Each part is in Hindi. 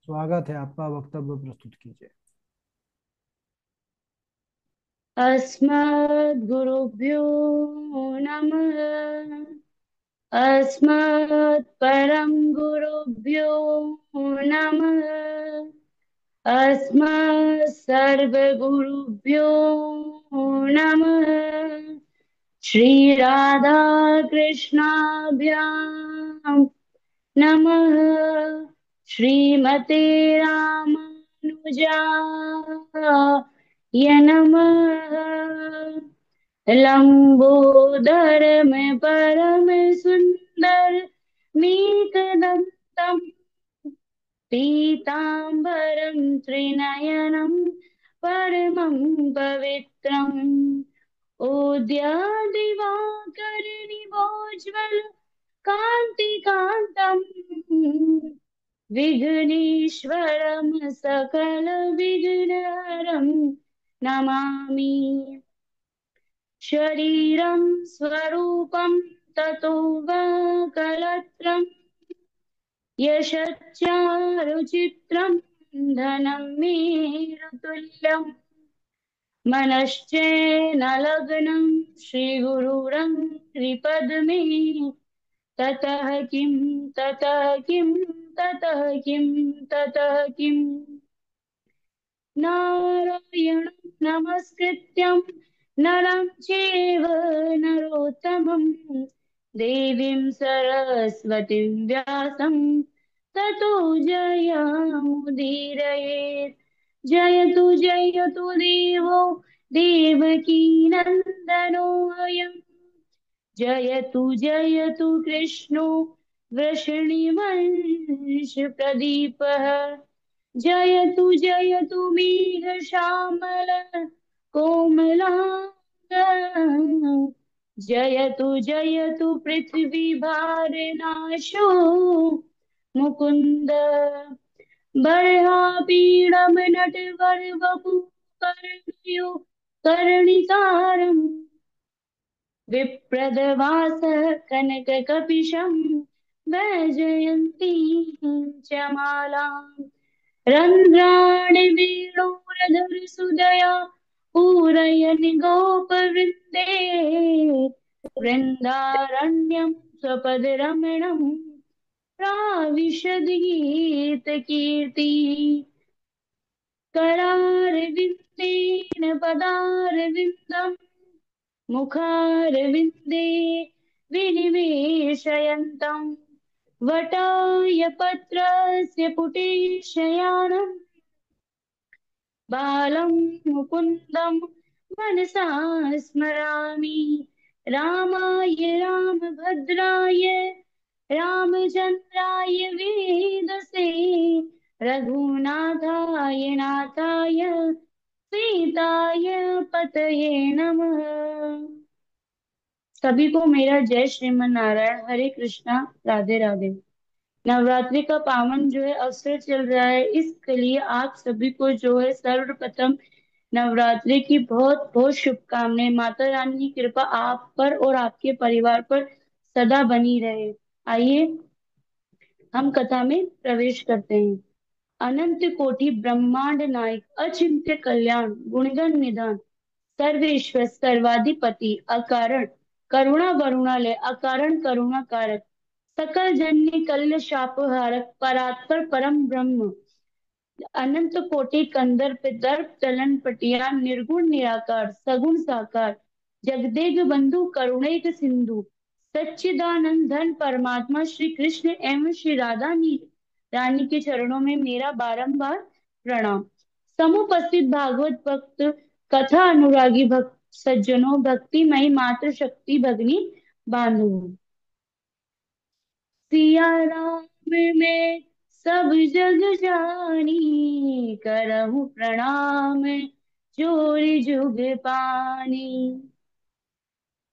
स्वागत है आपका। वक्तव्य प्रस्तुत कीजिए। अस्मद्गुरुभ्यो नमः। अस्मत् परम गुरुभ्यो नमः। अस्मत् सर्वगुरुभ्यो नमः। श्री राधा कृष्णाभ्यां नमः। श्रीमते रामानुजाय नमः। लंबोदर में परम सुंदर मीकदंतम पीतांबरम त्रिनयनम परमं पवित्रम् दिवाकरनिभोज्वल कान्तिकान्तम् विघ्नेश्वरं सकल विघ्नहरं नमामि। शरीरं स्वरूपं ततो वा कलत्रं यशच्चारुचित्रं धनं मेरुतुल्यम् मनश्चेन लग्नं श्रीगुरुरङ्घ्रिपद्मे ततः किं ततः किं ततः किं ततः किम् नारायणं नमस्कृत्यं नरं चैव नरोत्तमं देवीं सरस्वतीं व्यासं ततो जयमुदीरयेत्। जयतु देवो देवकी नन्दनोऽयम्। जयतु कृष्णो वृषणिवंश प्रदीपः। जयतु मेघश्यामल कोमलांग। जयतु पृथ्वी भारनाशो मुकुंद। बर्हापीडम नटवर वपु कर्णयो कर्णिकारम् विप्रदवासः कनककपिशं वैजयन्ती च मालाम्। रन्ध्राणि वेणोरधर सुदया पूरयन् गोपवृन्दे वृन्दारण्यं स्वपदरमणं प्राविशद्गीतकीर्ति। करारविन्देन पदारविन्दम् मुखारविन्दे विनिवेशयन्तम् वटाय पत्रस्य पुटे शयानम् बालं मुकुन्दं मनसा स्मरामि। रामाय रामभद्राय रामचन्द्राय वेदसे रघुनाथाय नाथाय सीताय पतये नमः। सभी को मेरा जय श्रीमन नारायण। हरे कृष्णा, राधे राधे। नवरात्रि का पावन जो है अवसर चल रहा है, इसके लिए आप सभी को जो है सर्वप्रथम नवरात्रि की बहुत बहुत शुभकामनाएं। माता रानी की कृपा आप पर और आपके परिवार पर सदा बनी रहे। आइए हम कथा में प्रवेश करते हैं। अनंत कोटि ब्रह्मांड नायक अचिंत्य कल्याण गुणगण निधान सर्वेश्वर सर्वाधिपति अकारण करुणा वरुणालय अकारण करुणा कारक सकल जन्य कल्य शापहारक परात्पर परम ब्रह्म अनंत कोटि कंदर पे दर्प तलन पटिया निर्गुण निराकार सगुण साकार जगदेग बंधु करुणैक सिंधु सच्चिदानंद धन परमात्मा श्री कृष्ण एवं श्री रानी के चरणों में मेरा बारंबार प्रणाम। समुपस्थित भागवत भक्त कथा अनुरागी भक्त सज्जनों भक्तिमयी मातृ शक्ति भगनी बांधो। सिया राम में सब जग जानी करहु प्रणाम जोरी जुग पानी।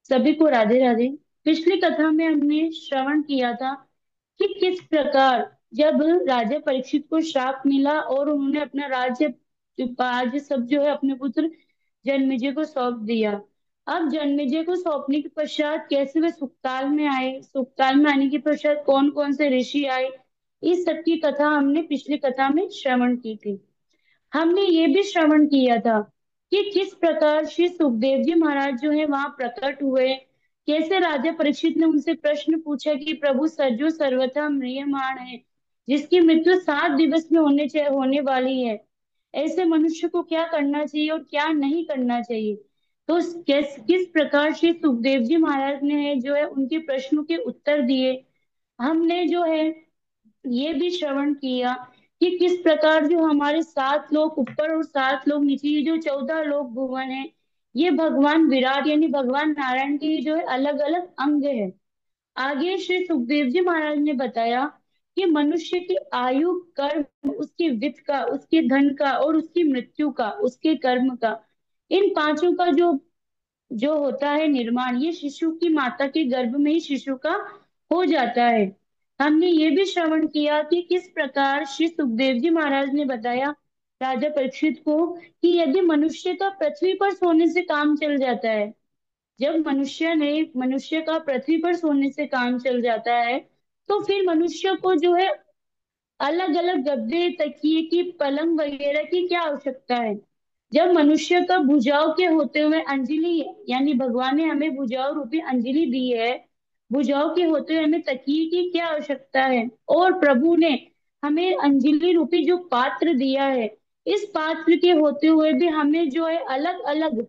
सभी को राधे राधे। पिछली कथा में हमने श्रवण किया था कि किस प्रकार जब राजा परीक्षित को श्राप मिला और उन्होंने अपना राज्य सब जो है अपने पुत्र जन्मेजय को सौंप दिया। अब जन्मेजय को सौंपने के पश्चात कैसे वे सुखताल में आए, सुखताल में आने के पश्चात कौन कौन से ऋषि आए, इस सब की कथा हमने पिछली कथा में श्रवण की थी। हमने ये भी श्रवण किया था कि किस प्रकार श्री सुखदेव जी महाराज जो है वहां प्रकट हुए, कैसे राजा परीक्षित ने उनसे प्रश्न पूछा कि प्रभु सजो सर्वथा म्रियमाण है, जिसकी मृत्यु 7 दिवस में होने वाली है, ऐसे मनुष्य को क्या करना चाहिए और क्या नहीं करना चाहिए। तो किस प्रकार श्री सुखदेव जी महाराज ने जो है उनके प्रश्नों के उत्तर दिए। हमने जो है ये भी श्रवण किया कि किस प्रकार जो हमारे 7 लोक ऊपर और 7 लोक नीचे, ये जो 14 लोक भुवन है, ये भगवान विराट यानी भगवान नारायण के जो है अलग अलग अंग है। आगे श्री सुखदेव जी महाराज ने बताया कि मनुष्य की आयु, कर्म, उसकी वित्त का, उसके धन का और उसकी मृत्यु का, उसके कर्म का, इन पांचों का जो जो होता है निर्माण, ये शिशु की माता के गर्भ में ही शिशु का हो जाता है। हमने ये भी श्रवण किया कि किस प्रकार श्री सुखदेव जी महाराज ने बताया राजा परीक्षित को कि यदि मनुष्य का पृथ्वी पर सोने से काम चल जाता है, जब मनुष्य का पृथ्वी पर सोने से काम चल जाता है, तो फिर मनुष्य को जो है अलग अलग गद्दे, तकिए की, पलंग वगैरह की क्या आवश्यकता है। जब मनुष्य का भुजाओं के होते हुए अंजलि, यानी भगवान ने हमें भुजाओं रूपी अंजलि दी है, भुजाओं के होते हुए हमें तकिए की क्या आवश्यकता है, और प्रभु ने हमें अंजलि रूपी जो पात्र दिया है, इस पात्र के होते हुए भी हमें जो है अलग अलग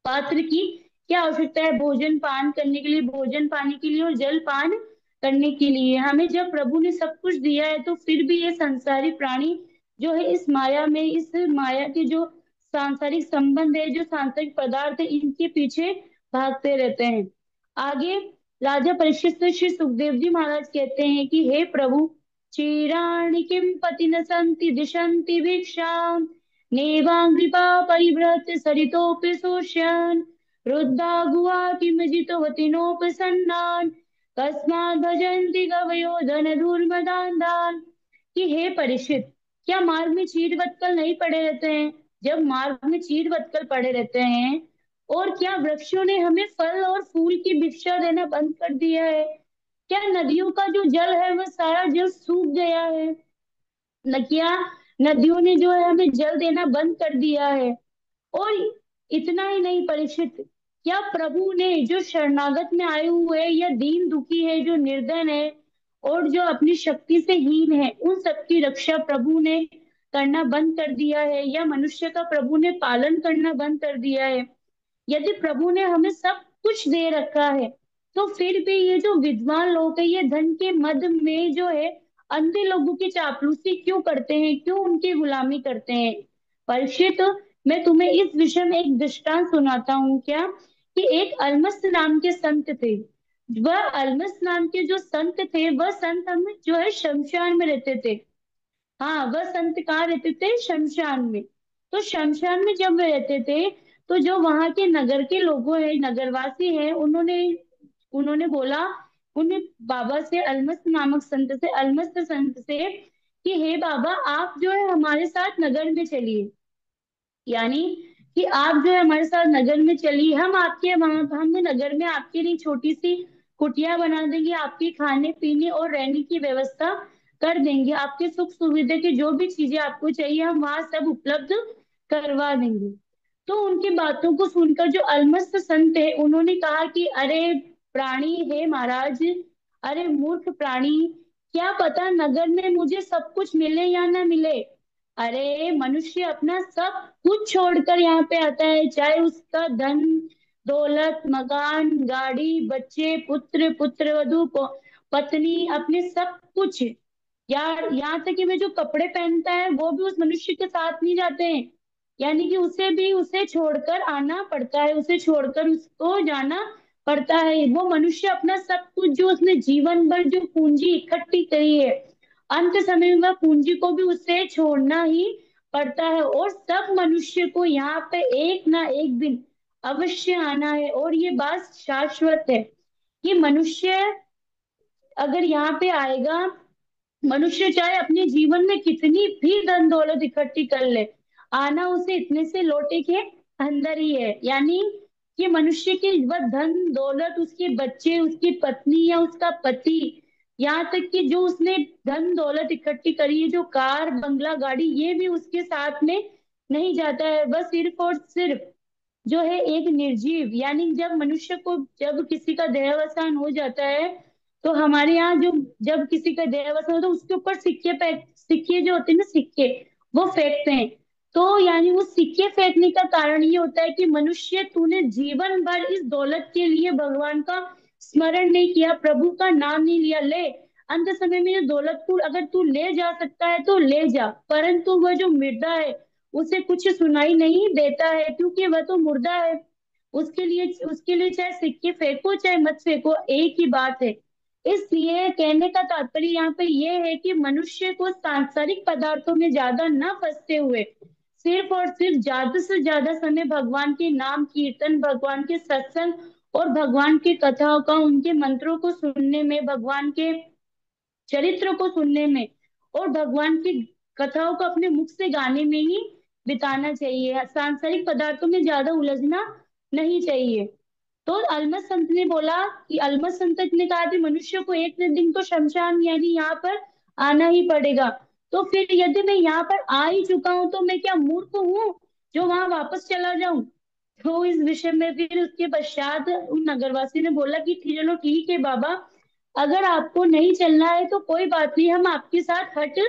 पात्र की क्या आवश्यकता है, भोजन पान करने के लिए, भोजन पाने के लिए और जल पान करने के लिए। हमें जब प्रभु ने सब कुछ दिया है, तो फिर भी ये संसारी प्राणी जो है इस माया में, इस माया के जो सांसारिक संबंध है, जो सांसारिक पदार्थ है, इनके पीछे भागते रहते हैं। आगे राजा परीक्षित से श्री सुखदेव जी महाराज कहते हैं कि हे प्रभु, क्षीराणि किम पति न संति दिशन्ति भिक्षाम, नेवाङ्घ्रिपा परिभ्रत्य सरितोऽपि शोष्यन्, रुद्धा गुहा किमजितवती नोपसन्नान्, कस्माद् भजन्ति कवयो धनधूर्मदान्धान्। कि हे परीक्षित, क्या मार्ग में चीड़ बत्तल नहीं पड़े रहते हैं। जब मार्ग में चीड़ बत्तल पड़े रहते हैं, और क्या वृक्षों ने हमें फल और फूल की भिक्षा देना बंद कर दिया है। क्या नदियों का जो जल है वह सारा जल सूख गया है। न क्या नदियों ने जो है हमें जल देना बंद कर दिया है। और इतना ही नहीं परीक्षित, क्या प्रभु ने जो शरणागत में आए हुए या दीन दुखी है, जो निर्धन है और जो अपनी शक्ति से हीन है, उन सबकी रक्षा प्रभु ने करना बंद कर दिया है, या मनुष्य का प्रभु ने पालन करना बंद कर दिया है। यदि प्रभु ने हमें सब कुछ दे रखा है, तो फिर भी ये जो विद्वान लोग है, ये धन के मद में जो है अंधे लोगों की चापलूसी क्यों करते हैं, क्यों उनकी गुलामी करते हैं। परीक्षित, मैं तुम्हें इस विषय में एक दृष्टांत सुनाता हूँ क्या, कि एक अलमस्त नाम के संत थे। वह अलमस्त नाम के जो संत थे, वह संत हम जो है शमशान में रहते थे। हाँ, वह संत कहाँ रहते थे, शमशान में। तो शमशान में जब वे रहते थे, तो जो वहां के नगर के लोगों है, नगरवासी है, उन्होंने उन्होंने बोला उन्हें, बाबा से, अलमस्त नामक संत से, अलमस्त संत से, कि हे बाबा, आप जो है हमारे साथ नगर में चलिए। यानी कि आप जो है हमारे साथ नगर में चलिए, हम आपके वहां, हम नगर में आपके लिए छोटी सी कुटिया बना देंगे, आपके खाने पीने और रहने की व्यवस्था कर देंगे, आपके सुख सुविधा की जो भी चीजें आपको चाहिए हम वहां सब उपलब्ध करवा देंगे। तो उनकी बातों को सुनकर जो अलमस्त संत है, उन्होंने कहा कि अरे प्राणी है महाराज, अरे मूर्ख प्राणी, क्या पता नगर में मुझे सब कुछ मिले या ना मिले। अरे मनुष्य अपना सब कुछ छोड़कर यहाँ पे आता है, चाहे उसका धन दौलत, मकान, गाड़ी, बच्चे, पुत्र, पुत्रवधु, पत्नी, अपने सब कुछ, यार यहाँ तक कि वे जो कपड़े पहनता है वो भी उस मनुष्य के साथ नहीं जाते हैं। यानी कि उसे भी उसे छोड़कर आना पड़ता है, उसे छोड़कर उसको जाना पड़ता है। वो मनुष्य अपना सब कुछ जो उसने जीवन भर जो पूंजी इकट्ठी करी है, अंत समय में वह पूंजी को भी उसे छोड़ना ही पड़ता है। और सब मनुष्य को यहाँ पे एक ना एक दिन अवश्य आना है, और ये बात शाश्वत है कि मनुष्य अगर यहाँ पे आएगा, मनुष्य चाहे अपने जीवन में कितनी भी धन दौलत इकट्ठी कर ले, आना उसे इतने से लोटे के अंदर ही है। यानी कि मनुष्य की वह धन दौलत, उसके बच्चे, उसकी पत्नी या उसका पति, यहाँ तक कि जो उसने धन दौलत इकट्ठी करी है, जो कार बंगला गाड़ी, ये भी उसके साथ में नहीं जाता है। वह सिर्फ और सिर्फ जो है एक निर्जीव, यानी जब मनुष्य को, जब किसी का देहावसान हो जाता है, तो हमारे यहाँ जो, जब किसी का देहावसान होता है उसके ऊपर सिक्के फेंक, सिक्के जो होते हैं ना, सिक्के वो फेंकते हैं। तो यानी वो सिक्के फेंकने का कारण ये होता है कि मनुष्य, तूने जीवन भर इस दौलत के लिए भगवान का स्मरण नहीं किया, प्रभु का नाम नहीं लिया। ले, अंत समय में ये दौलत को अगर तू ले जा सकता है तो ले जा, परंतु वह जो मृदा है उसे कुछ सुनाई नहीं देता है, क्योंकि वह तो मुर्दा है। उसके लिए चाहे सिक्के फेंको चाहे मत फेंको, एक ही बात है। इसलिए कहने का तात्पर्य यहाँ पे ये है कि मनुष्य को सांसारिक पदार्थों में ज्यादा न फंसते हुए सिर्फ और सिर्फ ज्यादा से ज्यादा समय भगवान के नाम कीर्तन, भगवान के सत्संग और भगवान की कथाओं का, उनके मंत्रों को सुनने में, भगवान के चरित्र को सुनने में और भगवान की कथाओं को अपने मुख से गाने में ही बिताना चाहिए। सांसारिक पदार्थों में ज्यादा उलझना नहीं चाहिए। तो अल्मस संत ने बोला कि, अल्मस संत ने कहा कि मनुष्य को एक न दिन तो शमशान यानी यहाँ पर आना ही पड़ेगा। तो फिर यदि मैं यहाँ पर आ ही चुका हूँ तो मैं क्या मूर्ख हूँ जो वहां वापस चला जाऊं? तो इस विषय में फिर उसके पश्चात उन नगरवासी ने बोला कि चलो ठीक है बाबा, अगर आपको नहीं चलना है तो कोई बात नहीं, हम आपके साथ हट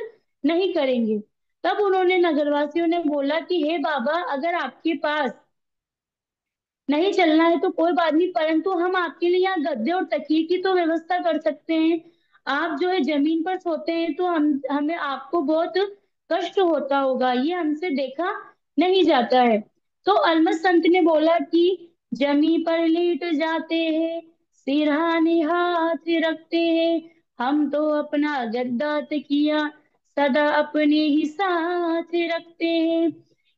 नहीं करेंगे। तब उन्होंने, नगरवासियों ने बोला कि हे बाबा, अगर आपके पास नहीं चलना है तो कोई बात नहीं, परंतु हम आपके लिए यहाँ गद्दे और तकिए की तो व्यवस्था कर सकते हैं। आप जो है जमीन पर सोते हैं तो हमें आपको बहुत कष्ट होता होगा, ये हमसे देखा नहीं जाता है। तो अलमस संत ने बोला कि जमी पर लेट जाते हैं, सिरहाने हाथ रखते हैं, हम तो अपना गद्दा तकिया सदा अपने ही साथ रखते हैं।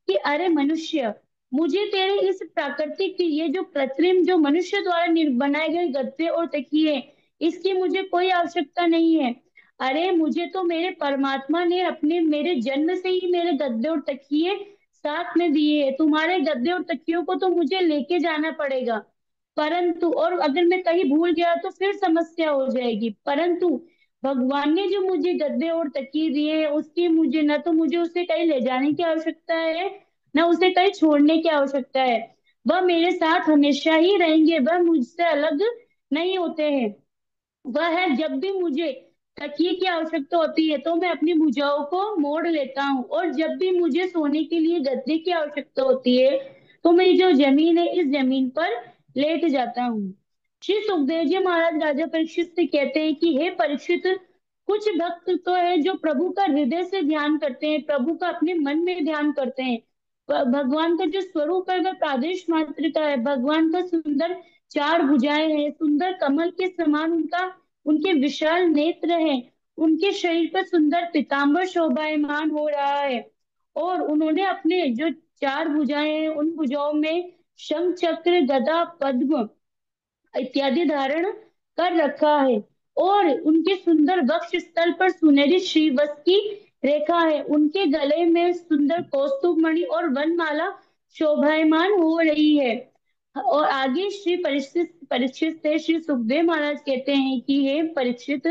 कि अरे मनुष्य, मुझे तेरे इस प्राकृतिक, ये जो कृत्रिम, जो मनुष्य द्वारा बनाए गए गद्दे और तकिए, इसकी मुझे कोई आवश्यकता नहीं है। अरे मुझे तो मेरे परमात्मा ने अपने, मेरे जन्म से ही मेरे गद्दे और तकिए साथ में दिए हैं। तुम्हारे गद्दे और तकियों को तो मुझे लेके जाना पड़ेगा, परंतु और अगर मैं कहीं भूल गया तो फिर समस्या हो जाएगी। परंतु भगवान ने जो मुझे गद्दे और तकिए दिए हैं, उसकी मुझे, न तो मुझे उसे कहीं ले जाने की आवश्यकता है, ना उसे कहीं छोड़ने की आवश्यकता है। वह मेरे साथ हमेशा ही रहेंगे, वह मुझसे अलग नहीं होते हैं। वह है, जब भी मुझे तकिए की आवश्यकता होती है तो मैं अपनी भुजाओं को मोड़ लेता हूँ, और जब भी मुझे सोने के लिए गद्दे की आवश्यकता होती है तो मेरी जो जमीन है, इस जमीन पर लेट जाता हूँ। श्री सुखदेव जी महाराज राजा परीक्षित से कहते हैं कि हे परीक्षित, कुछ भक्त तो है जो प्रभु का हृदय से ध्यान करते हैं, प्रभु का अपने मन में ध्यान करते हैं। भगवान का जो स्वरूप है वह प्रादेश मात्र का है। भगवान का सुंदर चार भुजाएं हैं, सुंदर कमल के समान उनका, उनके विशाल नेत्र हैं, उनके शरीर पर सुंदर पीताम्बर शोभायमान हो रहा है, और उन्होंने अपने जो चार भुजाएं हैं उन भुजाओं में शंख चक्र गदा पद्म इत्यादि धारण कर रखा है, और उनके सुंदर वक्ष स्थल पर सुनहरी श्रीवत्स की रेखा है। उनके गले में सुंदर कौस्तुभ मणि और वनमाला शोभायमान हो रही है। और आगे श्री परीक्षित परीक्षित से श्री सुखदेव महाराज कहते हैं कि हे परीक्षित,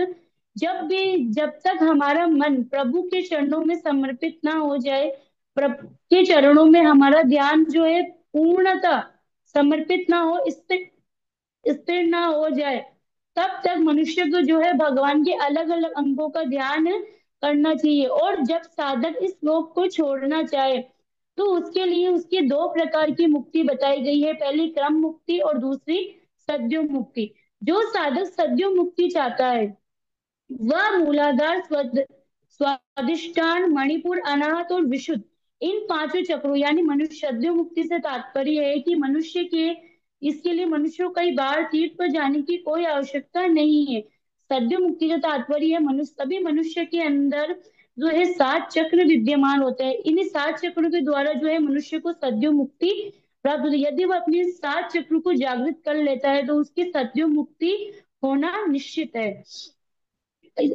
जब तक हमारा मन प्रभु के चरणों में समर्पित ना हो जाए, प्रभु के चरणों में हमारा ध्यान जो है पूर्णतः समर्पित ना हो, स्थिर ना हो जाए, तब तक मनुष्य को जो है भगवान के अलग अलग अंगों का ध्यान करना चाहिए। और जब साधक इस लोक को छोड़ना चाहे तो उसके लिए उसकी दो प्रकार की मुक्ति बताई गई है, पहली क्रम मुक्ति और दूसरी सद्यो मुक्ति। जो साधक सद्यो मुक्ति चाहता है वह मूलाधार, स्वादिष्टान, मणिपुर, अनाहत और विशुद्ध, इन पांचों चक्रों, यानी मनुष्य, सद्यो मुक्ति से तात्पर्य है कि मनुष्य के, इसके लिए मनुष्य को कई बार तीर्थ पर जाने की कोई आवश्यकता नहीं है। सद्यो मुक्ति का तात्पर्य है मनुष्य, सभी मनुष्य के अंदर जो है सात चक्र विद्यमान होते हैं, इन्हीं सात चक्रों के द्वारा जो है मनुष्य को सद्यो मुक्ति प्राप्त होती है। यदि वह अपने सात चक्रों को जागृत कर लेता है तो उसकी सद्यो मुक्ति होना निश्चित है।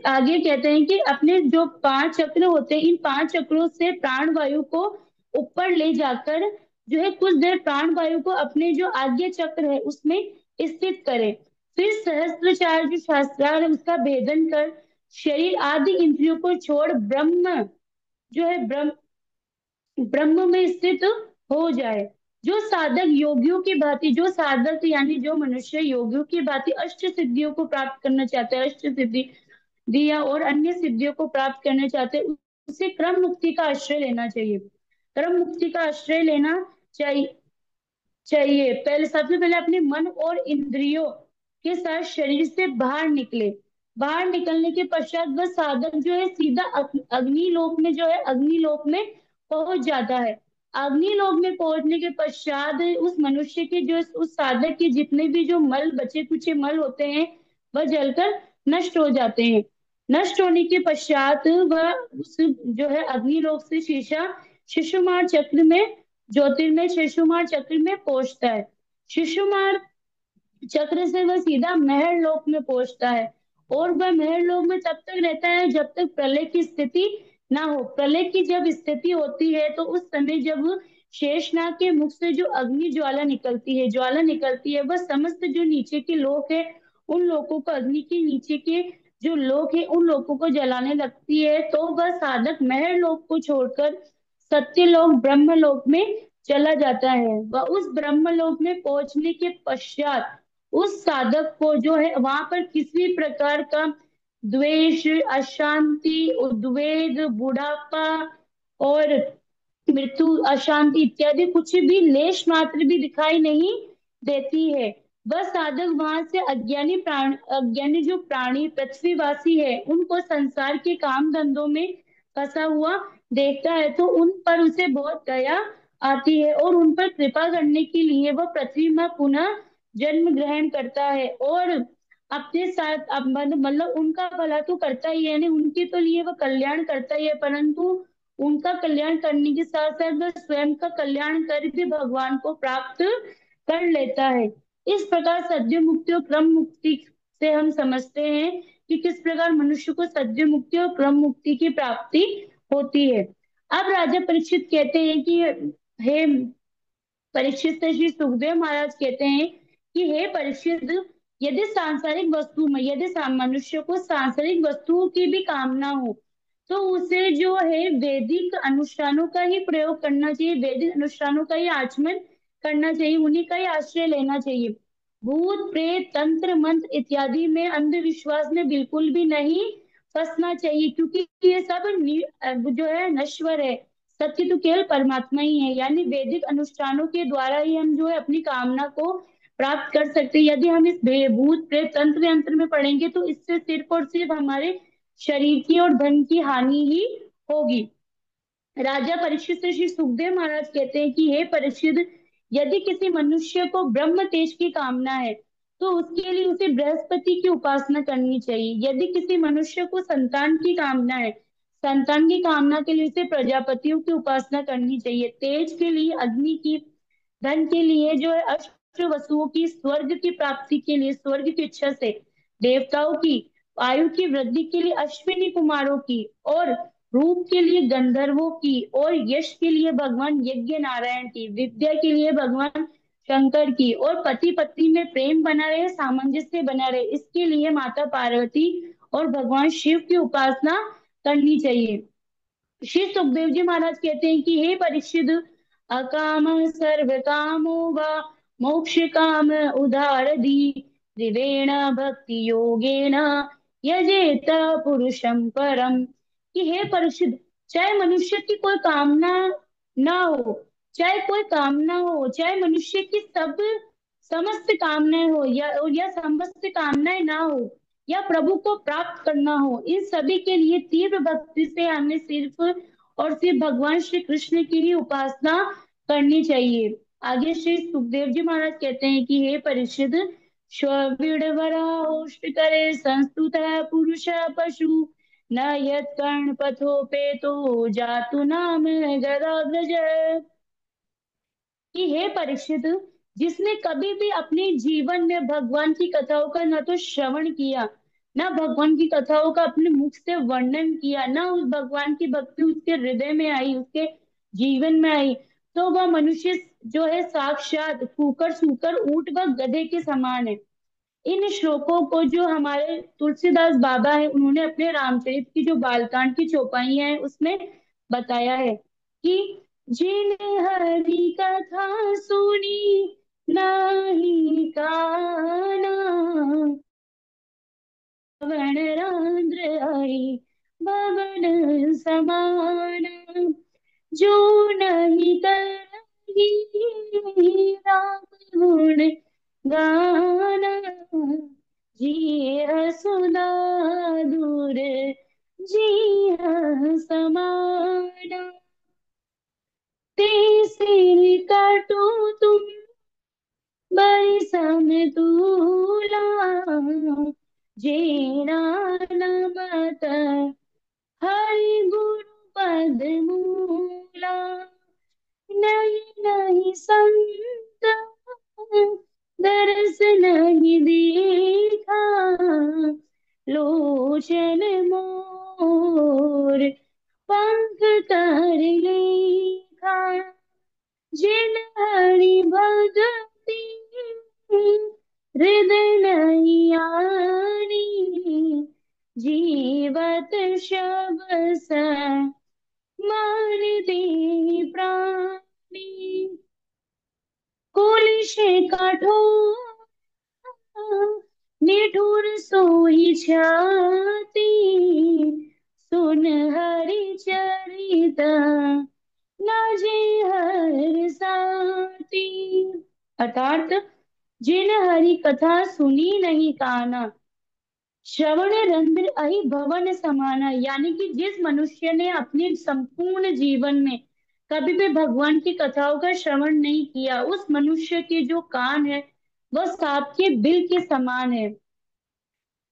आगे कहते हैं कि अपने जो पांच चक्र होते हैं, इन पांच चक्रों से प्राण वायु को ऊपर ले जाकर जो है कुछ देर प्राण वायु को अपने जो आज्ञा चक्र है उसमें स्थित करें। फिर सहस्त्रार जो शास्त्रार है उसका भेदन कर शरीर आदि इंद्रियों को छोड़ ब्रह्म जो है ब्रह्म में स्थित हो जाए। जो साधक योगियों की भांति, जो साधक यानी जो मनुष्य योगियों की भांति अष्ट सिद्धियों को प्राप्त करना चाहता है, अष्ट सिद्धि दिया और अन्य सिद्धियों को प्राप्त करना चाहते हैं, उसे क्रम मुक्ति का आश्रय लेना चाहिए। क्रम मुक्ति का आश्रय लेना चाहिए चाहिए पहले, सबसे पहले अपने मन और इंद्रियों के साथ शरीर से बाहर निकले। बाहर निकलने के पश्चात वह साधक जो है सीधा अग्निलोक में जो है अग्निलोक में पहुंच जाता है। अग्निलोक में पहुंचने के पश्चात उस मनुष्य के जो उस साधक के जितने भी जो मल बचे कुचे मल होते हैं वह जलकर नष्ट हो जाते हैं। नष्ट होने के पश्चात वह उस जो है अग्निलोक से शीशा शिशुमार चक्र में ज्योतिर्मय शिशुमार चक्र में पहुंचता है। शिशुमार चक्र से वह सीधा महर लोक में पहुंचता है और वह महर लोक में तब तक रहता है जब तक प्रलय की स्थिति ना हो। प्रलय की जब स्थिति होती है तो उस समय जब शेषनाग के मुख से जो अग्नि ज्वाला निकलती है, वह समस्त जो नीचे के लोक है उन लोगों को, अग्नि के नीचे के जो लोक है उन लोगों को जलाने लगती है। तो वह साधक महर लोक को छोड़कर सत्यलोक ब्रह्मलोक में चला जाता है। वह उस ब्रह्मलोक में पहुंचने के पश्चात उस साधक को जो है वहां पर किसी प्रकार का द्वेष, अशांति, उद्वेग, बुढ़ापा और मृत्यु, अशांति इत्यादि कुछ भी लेश मात्र भी दिखाई नहीं देती है। वह साधक वहां से अज्ञानी जो प्राणी पृथ्वीवासी है उनको संसार के काम धंधों में फंसा हुआ देखता है तो उन पर उसे बहुत दया आती है और उन पर कृपा करने के लिए वह पृथ्वी में पुनः जन्म ग्रहण करता है और अपने साथ मतलब उनका भला तो करता ही है, यानी उनके तो लिए वह कल्याण करता ही है, परंतु उनका कल्याण करने के साथ साथ वह स्वयं का कल्याण कर भी भगवान को प्राप्त कर लेता है। इस प्रकार सद्य मुक्ति और क्रम मुक्ति से हम समझते हैं कि किस प्रकार मनुष्य को सद्य मुक्ति और क्रम मुक्ति की प्राप्ति होती है। अब राजा परीक्षित कहते हैं कि हे परीक्षित से श्री सुखदेव महाराज कहते हैं कि हे परीक्षित, यदि सांसारिक वस्तु में यदि मनुष्य को सांसारिक वस्तुओं की भी कामना हो तो उसे जो है वैदिक अनुष्ठानों का ही प्रयोग करना चाहिए, वैदिक अनुष्ठानों का ही आचमन करना चाहिए, उन्हीं का ही आश्रय लेना चाहिए। भूत प्रेत तंत्र मंत्र इत्यादि में अंधविश्वास में बिल्कुल भी नहीं फंसना चाहिए, क्योंकि ये सब जो है नश्वर है। सत्य तो केवल परमात्मा ही है, यानी वैदिक अनुष्ठानों के द्वारा ही हम जो है अपनी कामना को प्राप्त कर सकते हैं। यदि हम इस भूत प्रेत तंत्र यंत्र में पढ़ेंगे तो इससे सिर्फ और सिर्फ हमारे शरीर की और धन की हानि ही होगी। राजा परीक्षित से श्री सुखदेव महाराज कहते हैं कि हे परीक्षित, यदि किसी मनुष्य को ब्रह्म तेज की कामना है तो उसके लिए उसे बृहस्पति की उपासना करनी चाहिए। यदि किसी मनुष्य को संतान की कामना है, संतान की कामना के लिए उसे प्रजापतियों की उपासना करनी चाहिए। तेज के लिए अग्नि की, धन के लिए जो है अष्ट वसुओं की, स्वर्ग की प्राप्ति के लिए स्वर्ग की इच्छा से देवताओं की, आयु की वृद्धि के लिए अश्विनी कुमारों की, और रूप के लिए गंधर्वों की, और यश के लिए भगवान यज्ञ नारायण की, विद्या के लिए भगवान शंकर की, और पति पत्नी में प्रेम बना रहे, सामंजस्य बना रहे, इसके लिए माता पार्वती और भगवान शिव की उपासना करनी चाहिए। श्री सुखदेव जी महाराज कहते हैं कि हे परीक्षित, अकाम सर्व कामो वा मोक्ष काम उदारदी दिवेण भक्ति योगेन यजेत पुरुषम परम। कि हे परीक्षित, चाहे मनुष्य की कोई कामना ना हो, चाहे कोई कामना हो, चाहे मनुष्य की सब समस्त कामनाएं हो या समस्त कामनाएं ना हो, या प्रभु को प्राप्त करना हो, इन सभी के लिए तीव्र भक्ति से हमें सिर्फ और सिर्फ भगवान श्री कृष्ण की ही उपासना करनी चाहिए। आगे श्री सुखदेव जी महाराज कहते हैं कि हे परीक्षित, श्विड़वराहोष्ट करे संस्तुत पुरुष पशु न यत् कर्ण पथोपेतो जातु नाम गदाग्रज। कि हे परीक्षित, जिसने कभी भी अपने जीवन में भगवान की कथाओं का न तो श्रवण किया, न भगवान की कथाओं का अपने मुख से वर्णन किया, न उस भगवान की भक्ति उसके हृदय में आई, उसके जीवन में आई, तो वह मनुष्य जो है साक्षात फूकर सूकर ऊंट व गधे के समान है। इन श्लोकों को जो हमारे तुलसीदास बाबा है उन्होंने अपने रामचरित की जो बालकांड की चौपाइयां है उसमें बताया है कि जिन हरि कथा सुनी नाही काना, श्रवण रंध्र आई भवन समान, जो नहीं करही राम गुण गाना, जिय सुधा दूर जिय समाना, तेसिर काटो तुम बड़ी समतूला, जेना नमत हरि गुरु पद मूला, नहीं नहीं संत दरस नहीं देखा, लोचन मोर पंख कर लेखा, जिन हरि भगति हृदय नहीं आनी, जीवत शबस मान दे प्राणी, कुलिश कठोर निठुर सोई छाती, सुन हरि चरित नाजे हर साथी। अर्थात जिन हरि कथा सुनी नहीं काना, श्रवण रंध्र अहि भवन समाना, यानी कि जिस मनुष्य ने अपने संपूर्ण जीवन में कभी भी भगवान की कथाओं का श्रवण नहीं किया, उस मनुष्य के जो कान है वह सांप के बिल के समान है।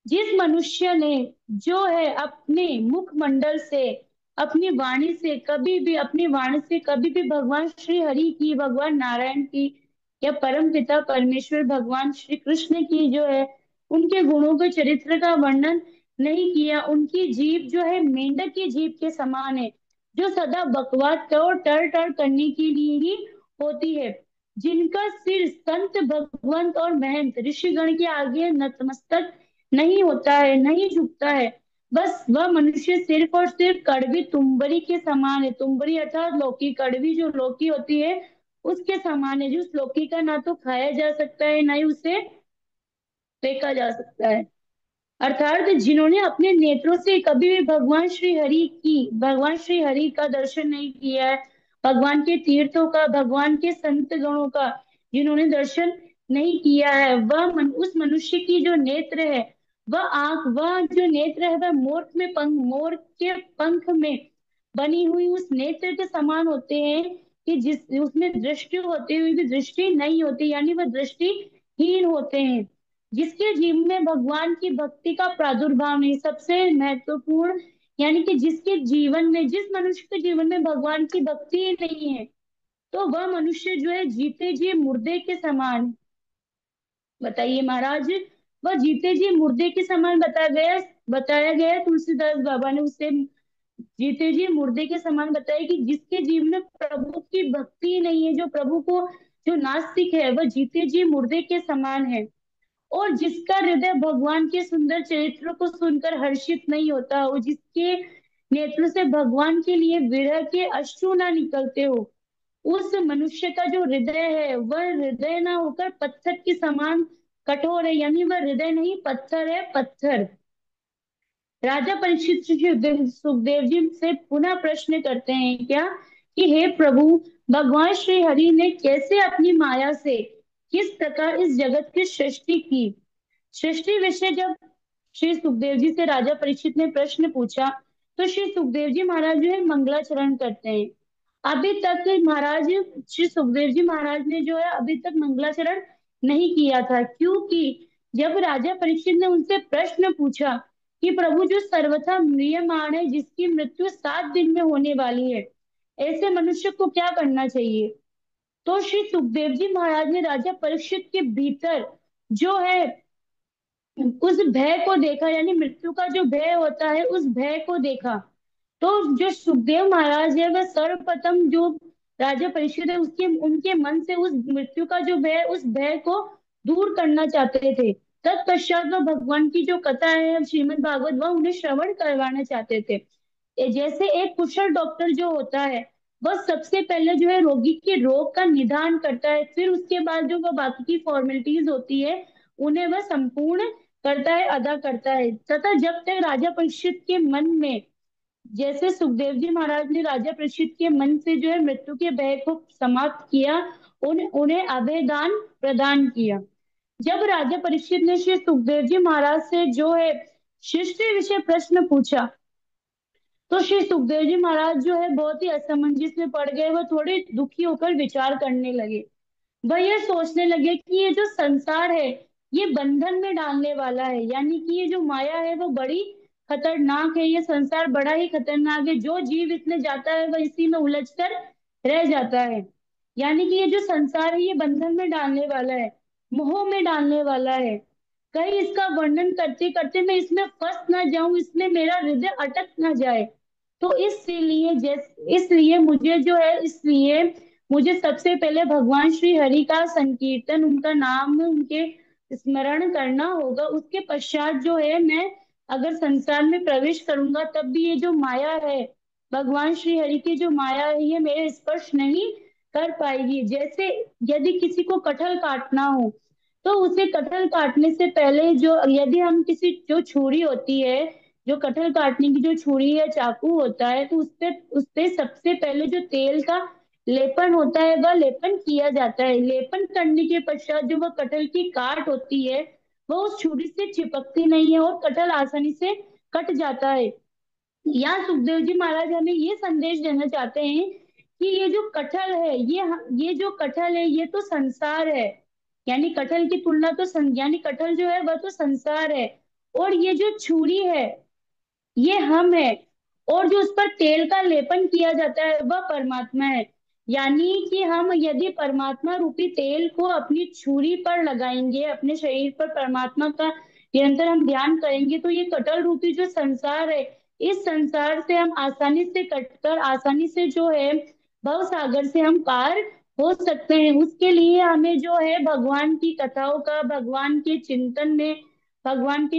जिस मनुष्य ने जो है अपने मुखमंडल से अपनी वाणी से कभी भी अपनी वाणी से कभी भी भगवान श्री हरि की, भगवान नारायण की या परम पिता परमेश्वर भगवान श्री कृष्ण की जो है उनके गुणों के चरित्र का वर्णन नहीं किया, उनकी जीभ जो है मेंढक की जीभ के समान है, जो सदा बकवास और टर टर करने के लिए ही होती है, जिनका सिर संत भगवंत और महंत ऋषिगण के आगे नतमस्तक नहीं होता है, नहीं झुकता है, बस वह मनुष्य सिर्फ और सिर्फ कड़वी तुंबरी के समान है। तुंबरी अर्थात लौकी, कड़वी जो लौकी होती है उसके समान है, जो उस लौकी का ना तो खाया जा सकता है ना ही उसे फेंका जा सकता है। अर्थात जिन्होंने अपने नेत्रों से कभी भी भगवान श्री हरि का दर्शन नहीं किया है, भगवान के तीर्थों का, भगवान के संत गणों का जिन्होंने दर्शन नहीं किया है, उस मनुष्य की जो नेत्र है, वह जो नेत्र है वह मोर के पंख में बनी हुई उस नेत्र के समान होते हैं, कि जिस उसमें दृष्टि होते हुए भी दृष्टि नहीं होती, यानी वह दृष्टिहीन होते हैं। जिसके जीवन में भगवान की भक्ति का प्रादुर्भाव नहीं, सबसे महत्वपूर्ण, यानी कि जिसके जीवन में, जिस मनुष्य के जीवन में भगवान की भक्ति ही नहीं है, तो वह मनुष्य जो है जीते जी मुर्दे के समान। बताइए महाराज, वह जीते जी मुर्दे के समान बताया गया है, तुलसीदास बाबा ने उसे जीते जी मुर्दे के समान बताया कि जिसके जीवन में प्रभु की भक्ति नहीं है, जो प्रभु को, जो नास्तिक है, वह जीते जी मुर्दे के समान है। और जिसका हृदय भगवान के सुंदर चरित्र को सुनकर हर्षित नहीं होता, और जिसके नेत्र से भगवान के लिए विरह के अश्रु ना निकलते हो, उस मनुष्य का जो हृदय है वह हृदय ना होकर पत्थर के समान कठोर है, यानी वह हृदय नहीं पत्थर है, पत्थर। राजा परीक्षित सुखदेव जी से पुनः प्रश्न करते हैं क्या, कि हे प्रभु, भगवान श्री हरि ने कैसे अपनी माया से किस प्रकार इस जगत की सृष्टि की। सृष्टि विषय जब श्री सुखदेव जी से राजा परीक्षित ने प्रश्न पूछा, तो श्री सुखदेव जी महाराज जो है मंगलाचरण करते हैं। अभी तक महाराज, श्री सुखदेव जी महाराज ने जो है अभी तक मंगलाचरण नहीं किया था, क्योंकि जब राजा परीक्षित ने उनसे प्रश्न पूछा कि प्रभु, जो सर्वथा म्रियमाण है, जिसकी मृत्यु 7 दिन में होने वाली है, ऐसे मनुष्य को क्या करना चाहिए, तो श्री सुखदेव जी महाराज ने राजा परीक्षित के भीतर जो है उस भय को देखा, यानी मृत्यु का जो भय होता है उस भय को देखा। तो जो सुखदेव महाराज है वह सर्वप्रथम जो राजा परीक्षित है उसके उनके मन से उस मृत्यु का जो भय, उस भय को दूर करना चाहते थे। तत्पश्चात वह भगवान की जो कथा है श्रीमद् भागवत, वह उन्हें श्रवण करवाना चाहते थे। जैसे एक कुशल डॉक्टर जो होता है, वह सबसे पहले जो है रोगी के रोग का निदान करता है, फिर उसके बाद जो वह बाकी की फॉर्मेलिटीज होती है उन्हें वह संपूर्ण करता है, अदा करता है। तथा जब तक राजा परीक्षित के मन में, जैसे सुखदेव जी महाराज ने राजा परीक्षित के मन से जो है मृत्यु के भय को समाप्त किया, उन्हें अभय दान प्रदान किया। जब राजा परीक्षित ने श्री सुखदेव जी महाराज से जो है सृष्टि विषय प्रश्न पूछा, तो श्री सुखदेव जी महाराज जो है बहुत ही असमंजस में पड़ गए। वह थोड़े दुखी होकर विचार करने लगे। वह ये सोचने लगे कि ये जो संसार है, ये बंधन में डालने वाला है, यानी कि ये जो माया है वो बड़ी खतरनाक है। ये संसार बड़ा ही खतरनाक है। जो जीव इसमें जाता है वह इसी में उलझ कर रह जाता है। यानी कि ये जो संसार है ये बंधन में डालने वाला है, मोह में डालने वाला है। कहीं इसका वर्णन करते करते मैं इसमें फंस ना जाऊं, इसमें मेरा हृदय अटक ना जाए। तो इसलिए मुझे जो है, इसलिए मुझे सबसे पहले भगवान श्री हरि का संकीर्तन, उनका नाम, उनके स्मरण करना होगा। उसके पश्चात जो है मैं अगर संसार में प्रवेश करूंगा तब भी ये जो माया है, भगवान श्री हरि की जो माया है, ये मेरे स्पर्श नहीं कर पाएगी। जैसे यदि किसी को कटहल काटना हो, तो उसे कटहल काटने से पहले जो, यदि हम किसी, जो छुरी होती है, जो कटहल काटने की जो छुरी है, चाकू होता है, तो उसपे सबसे पहले जो तेल का लेपन होता है वह लेपन किया जाता है। लेपन करने के पश्चात जो वह कटहल की काट होती है, वह उस छुरी से चिपकती नहीं है और कटहल आसानी से कट जाता है। यहाँ सुखदेव जी महाराज हमें ये संदेश देना चाहते हैं कि ये जो कटहल है, ये जो कटहल है ये तो संसार है। यानी कटहल की तुलना तो यानी कटहल जो है वह तो संसार है, और ये जो छुरी है ये हम है, और जो उस पर तेल का लेपन किया जाता है वह परमात्मा है। यानी कि हम यदि परमात्मा रूपी तेल को अपनी छुरी पर लगाएंगे, अपने शरीर पर परमात्मा का निरंतर हम ध्यान करेंगे, तो ये कटल रूपी जो संसार है, इस संसार से हम आसानी से कटकर, आसानी से जो है भव सागर से हम पार हो सकते हैं। उसके लिए हमें जो है भगवान की कथाओं का, भगवान के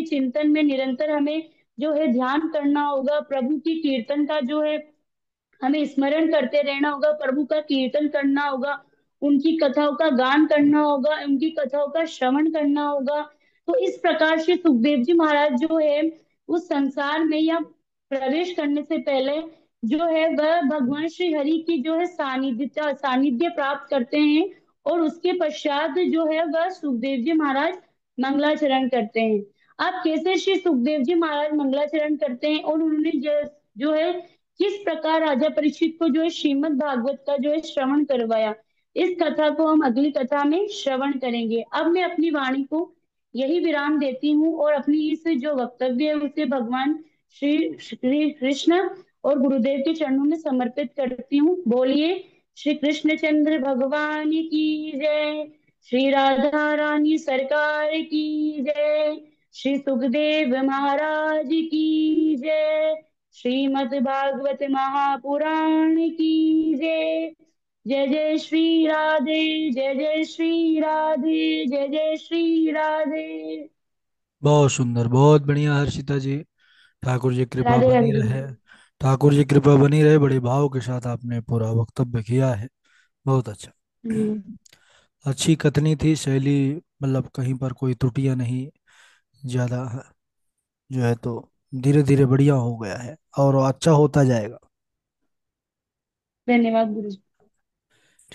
चिंतन में निरंतर हमें जो है ध्यान करना होगा। प्रभु की कीर्तन का जो है हमें स्मरण करते रहना होगा, प्रभु का कीर्तन करना होगा, उनकी कथाओं का गान करना होगा, उनकी कथाओं का श्रवण करना होगा। तो इस प्रकार से सुखदेव जी महाराज जो है उस संसार में या प्रवेश करने से पहले जो है वह भगवान श्री हरि की जो है सानिध्य प्राप्त करते हैं, और उसके पश्चात जो है वह सुखदेव जी महाराज मंगलाचरण करते हैं। आप कैसे श्री सुखदेव जी महाराज मंगलाचरण करते हैं और उन्होंने जो है किस प्रकार राजा परीक्षित को जो है श्रीमद् भागवत का जो है श्रवण करवाया, इस कथा को हम अगली कथा में श्रवण करेंगे। अब मैं अपनी वाणी को यही विराम देती हूँ और अपनी इस जो वक्तव्य है उसे भगवान श्री श्री कृष्ण और गुरुदेव के चरणों में समर्पित करती हूँ। बोलिए श्री कृष्णचंद्र भगवान की जय, श्री राधा रानी सरकार की जय, श्री सुखदेव महाराज की जय, श्रीमद् भागवत महापुराण की जय। जय जय श्री राधे, जय जय श्री राधे, जय जय श्री राधे। बहुत सुंदर, बहुत बढ़िया हर्षिता जी। ठाकुर जी कृपा राधे बनी राधे। रहे। ठाकुर जी कृपा बनी रहे। बड़े भाव के साथ आपने पूरा वक्तव्य किया है। बहुत अच्छा। हम्म। अच्छी कथनी थी शैली, मतलब कहीं पर कोई त्रुटियां नहीं ज़्यादा जो है, तो धीरे धीरे बढ़िया हो गया है और अच्छा होता जाएगा। धन्यवाद गुरु जी।